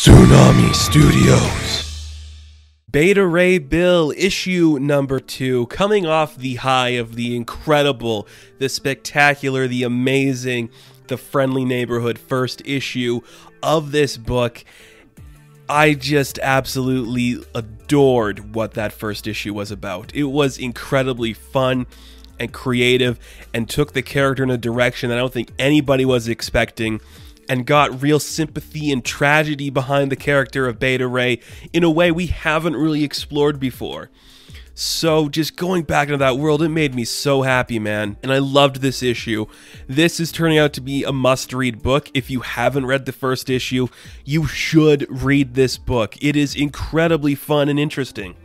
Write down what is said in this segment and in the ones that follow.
Tsunami Studios. Beta Ray Bill, issue number 2, coming off the high of the incredible, the spectacular, the amazing, the friendly neighborhood first issue of this book. I just absolutely adored what that first issue was about. It was incredibly fun and creative and took the character in a direction that I don't think anybody was expecting, and got real sympathy and tragedy behind the character of Beta Ray in a way we haven't really explored before. So just going back into that world, it made me so happy, man. And I loved this issue. This is turning out to be a must-read book. If you haven't read the first issue, you should read this book. It is incredibly fun and interesting.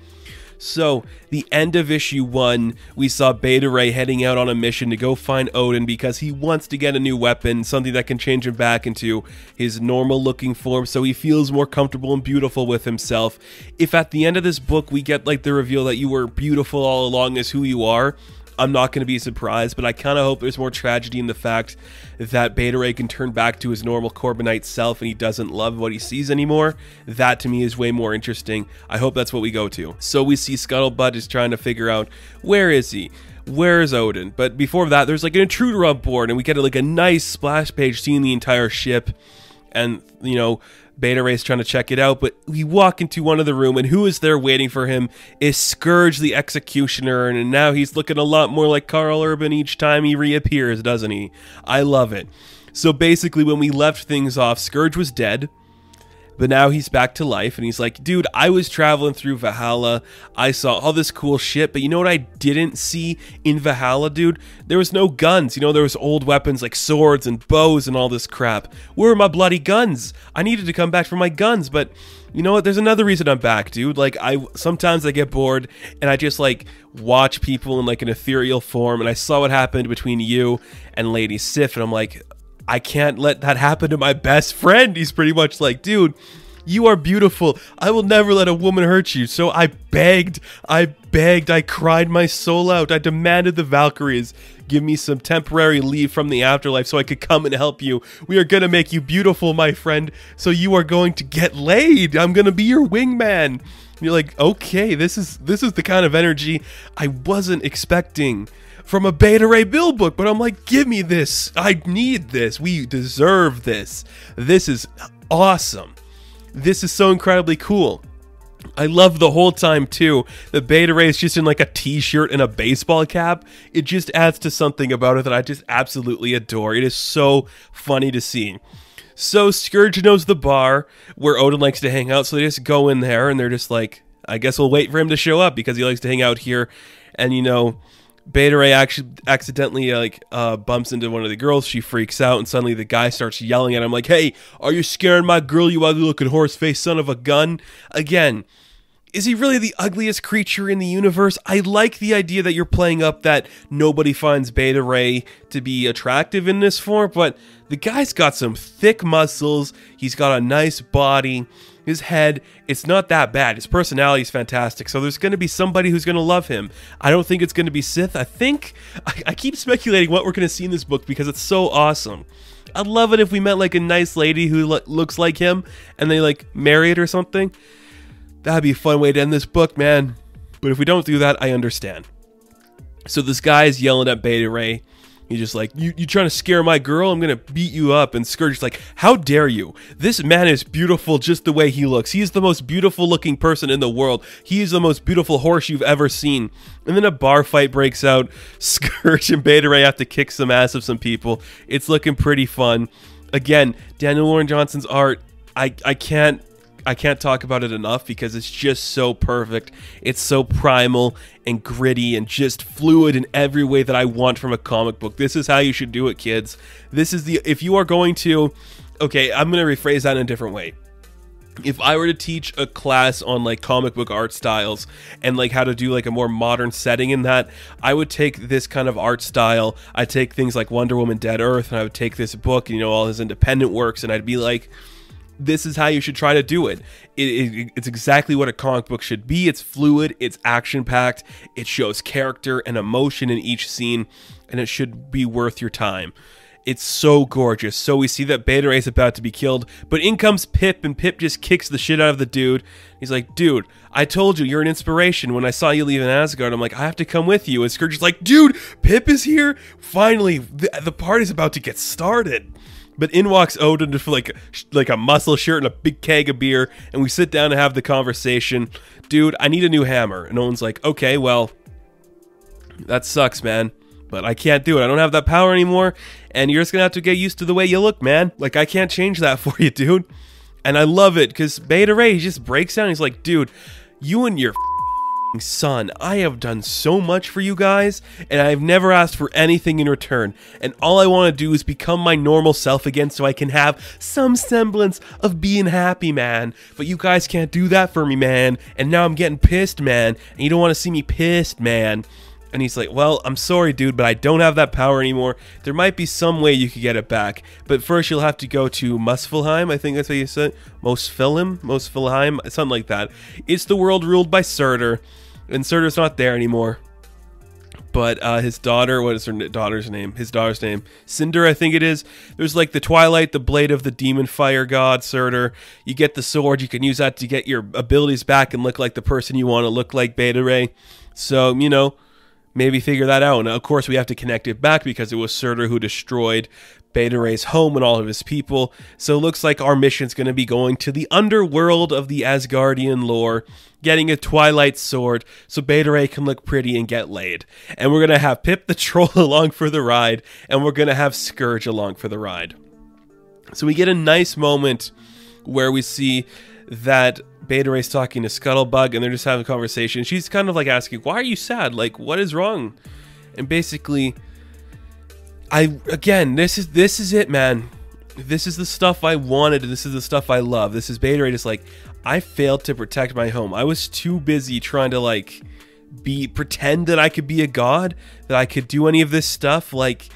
So, the end of issue 1, we saw Beta Ray heading out on a mission to go find Odin because he wants to get a new weapon, something that can change him back into his normal looking form so he feels more comfortable and beautiful with himself. If at the end of this book we get like the reveal that you were beautiful all along as who you are, I'm not going to be surprised, but I kind of hope there's more tragedy in the fact that Beta Ray can turn back to his normal Corbinite self and he doesn't love what he sees anymore. That to me is way more interesting. I hope that's what we go to. So we see Scuttlebutt is trying to figure out, where is he? Where is Odin? But before that, there's like an intruder on board and we get like a nice splash page seeing the entire ship. And, you know, Beta Ray's trying to check it out, but we walk into one of the room, and who is there waiting for him is Scourge the Executioner, and now he's looking a lot more like Karl Urban each time he reappears, doesn't he? I love it. So basically, when we left things off, Scourge was dead, but now he's back to life, and he's like, dude, I was traveling through Valhalla, I saw all this cool shit, but you know what I didn't see in Valhalla, dude? There was no guns, you know, there was old weapons like swords and bows and all this crap. Where are my bloody guns? I needed to come back for my guns, but you know what? There's another reason I'm back, dude. Like, sometimes I get bored, and I just, like, watch people in, like, an ethereal form, and I saw what happened between you and Lady Sif, and I'm like, I can't let that happen to my best friend. He's pretty much like, dude, you are beautiful. I will never let a woman hurt you. So I begged, I cried my soul out. I demanded the Valkyries give me some temporary leave from the afterlife so I could come and help you. We are going to make you beautiful, my friend. So you are going to get laid. I'm going to be your wingman. And you're like, okay, this is the kind of energy I wasn't expecting from a Beta Ray Bill book, but I'm like, give me this. I need this. We deserve this. This is awesome. This is so incredibly cool. I love the whole time too that Beta Ray is just in like a t-shirt and a baseball cap. It just adds to something about it that I just absolutely adore. It is so funny to see. So Scourge knows the bar where Odin likes to hang out, so they just go in there and they're just like, I guess we'll wait for him to show up because he likes to hang out here. And you know, Beta Ray actually accidentally bumps into one of the girls. She freaks out, and suddenly the guy starts yelling at him like, hey, are you scaring my girl, you ugly looking horse-faced son of a gun? Again, is he really the ugliest creature in the universe? I like the idea that you're playing up that nobody finds Beta Ray to be attractive in this form, but the guy's got some thick muscles, he's got a nice body, his head, it's not that bad. His personality is fantastic, so there's going to be somebody who's going to love him. I don't think it's going to be Sith. I keep speculating what we're going to see in this book because it's so awesome. I'd love it if we met like a nice lady who looks like him and they like marry it or something. That'd be a fun way to end this book, man. But if we don't do that, I understand. So this guy is yelling at Beta Ray. He's just like, you trying to scare my girl? I'm going to beat you up. And Scourge is like, how dare you? This man is beautiful just the way he looks. He's the most beautiful looking person in the world. He's the most beautiful horse you've ever seen. And then a bar fight breaks out. Scourge and Beta Ray have to kick some ass of some people. It's looking pretty fun. Again, Daniel Warren Johnson's art, I can't talk about it enough because it's just so perfect. It's so primal and gritty and just fluid in every way that I want from a comic book. This is how you should do it, kids. This is if you are going to, okay, I'm going to rephrase that in a different way. If I were to teach a class on like comic book art styles and like how to do like a more modern setting in that, I would take this kind of art style. I'd take things like Wonder Woman, Dead Earth, and I would take this book, you know, all his independent works, and I'd be like, this is how you should try to do it. It's exactly what a comic book should be. It's fluid, it's action-packed, it shows character and emotion in each scene, and it should be worth your time. It's so gorgeous. So we see that Beta Ray's about to be killed, but in comes Pip, and Pip just kicks the shit out of the dude. He's like, dude, I told you, you're an inspiration. When I saw you leaving Asgard, I'm like, I have to come with you. And Scourge is like, dude, Pip is here? Finally, the party's about to get started. But in walks Odin with like a muscle shirt and a big keg of beer, and we sit down to have the conversation. Dude, I need a new hammer. And Odin's like, okay, well, that sucks, man. But I can't do it. I don't have that power anymore, and you're just gonna have to get used to the way you look, man. Like, I can't change that for you, dude. And I love it, because Beta Ray just breaks down. He's like, dude, you and your son, I have done so much for you guys, and I've never asked for anything in return. And all I want to do is become my normal self again so I can have some semblance of being happy, man. But you guys can't do that for me, man. And now I'm getting pissed, man. And you don't want to see me pissed, man. And he's like, well, I'm sorry, dude, but I don't have that power anymore. There might be some way you could get it back. But first you'll have to go to Muspelheim, I think that's what you said. Muspelheim, something like that. It's the world ruled by Surtur. And Surtur's not there anymore. But his daughter, what is her daughter's name? His daughter's name, Cinder, I think it is. There's like the Twilight, the blade of the demon fire god, Surtur. You get the sword, you can use that to get your abilities back and look like the person you want to look like, Beta Ray. So, you know, maybe figure that out. Now, of course, we have to connect it back because it was Surtur who destroyed Beta Ray's home and all of his people. So it looks like our mission's going to be going to the underworld of the Asgardian lore, getting a Twilight sword so Beta Ray can look pretty and get laid. And we're going to have Pip the Troll along for the ride, and we're going to have Scourge along for the ride. So we get a nice moment where we see that Beta Ray's talking to Scuttlebug, and they're just having a conversation. She's kind of like asking, why are you sad? Like, what is wrong? And basically, this is it, man. This is the stuff I wanted, and this is the stuff I love. This is Beta Ray just like, I failed to protect my home. I was too busy trying to like pretend that I could be a god, that I could do any of this stuff, like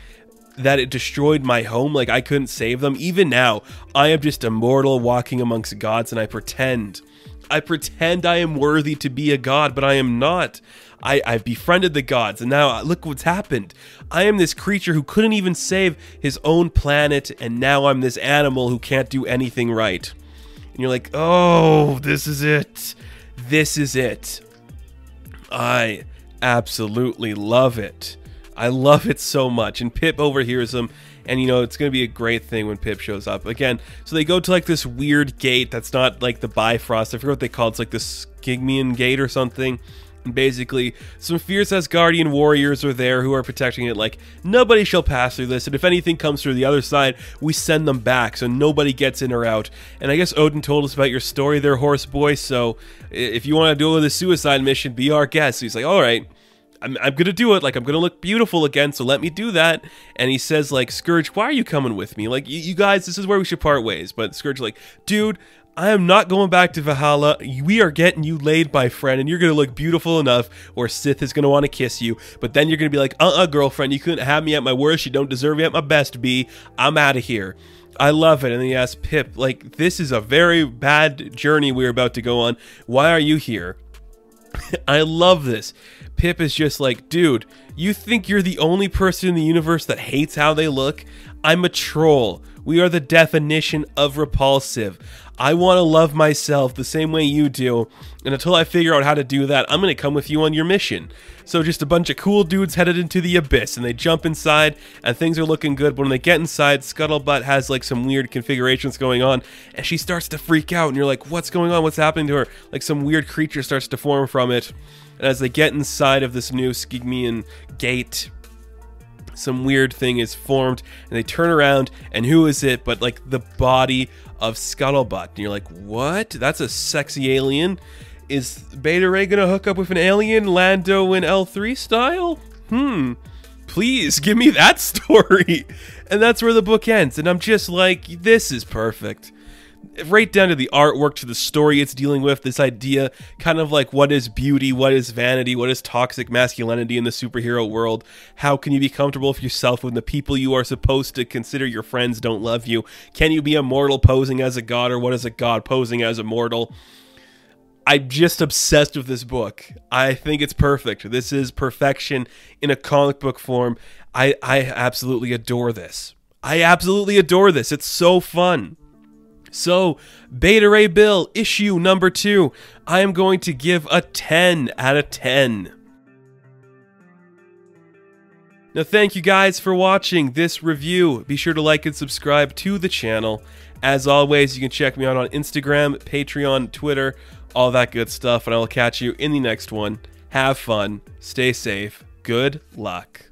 that it destroyed my home, like I couldn't save them. Even now, I am just a mortal walking amongst gods, and I pretend I am worthy to be a god, but I am not. I've befriended the gods, and now look what's happened. I am this creature who couldn't even save his own planet, and now I'm this animal who can't do anything right. And you're like, oh, this is it. This is it. I absolutely love it. I love it so much. And Pip overhears him, and you know, it's going to be a great thing when Pip shows up. Again, so they go to like this weird gate that's not like the Bifrost. I forget what they call it. It's like the Skygmian gate or something. And basically, some fierce Asgardian warriors are there who are protecting it, like, nobody shall pass through this, and if anything comes through the other side, we send them back, so nobody gets in or out. And I guess Odin told us about your story there, horse boy, so if you want to do a suicide mission, be our guest. So he's like, alright, I'm gonna do it, like, I'm gonna look beautiful again, so let me do that. And he says, like, Scourge, why are you coming with me? Like, you guys, this is where we should part ways. But Scourge like, dude, I am not going back to Valhalla. We are getting you laid, my friend, and you're going to look beautiful enough where Sith is going to want to kiss you. But then you're going to be like, girlfriend, you couldn't have me at my worst. You don't deserve me at my best, B. I'm out of here. I love it. And then he asks Pip, like, this is a very bad journey we're about to go on. Why are you here? I love this. Pip is just like, dude, you think you're the only person in the universe that hates how they look? I'm a troll. We are the definition of repulsive. I want to love myself the same way you do, and until I figure out how to do that, I'm going to come with you on your mission. So just a bunch of cool dudes headed into the abyss, and they jump inside, and things are looking good. But when they get inside, Scuttlebutt has like some weird configurations going on, and she starts to freak out, and you're like, what's going on? What's happening to her? Like some weird creature starts to form from it. And as they get inside of this new Skygmian gate, some weird thing is formed, and they turn around, and who is it but like the body of Scuttlebutt? And you're like, what? That's a sexy alien. Is Beta Ray gonna hook up with an alien, Lando in L3 style? Please give me that story. And that's where the book ends, and I'm just like, this is perfect. Right down to the artwork, to the story it's dealing with, this idea, kind of like what is beauty, what is vanity, what is toxic masculinity in the superhero world, how can you be comfortable with yourself when the people you are supposed to consider your friends don't love you, can you be a mortal posing as a god, or what is a god posing as a mortal? I'm just obsessed with this book. I think it's perfect. This is perfection in a comic book form. I absolutely adore this. I absolutely adore this. It's so fun. So, Beta Ray Bill, issue number 2, I am going to give a 10 out of 10. Now, thank you guys for watching this review. Be sure to like and subscribe to the channel. As always, you can check me out on Instagram, Patreon, Twitter, all that good stuff, and I will catch you in the next one. Have fun, stay safe, good luck.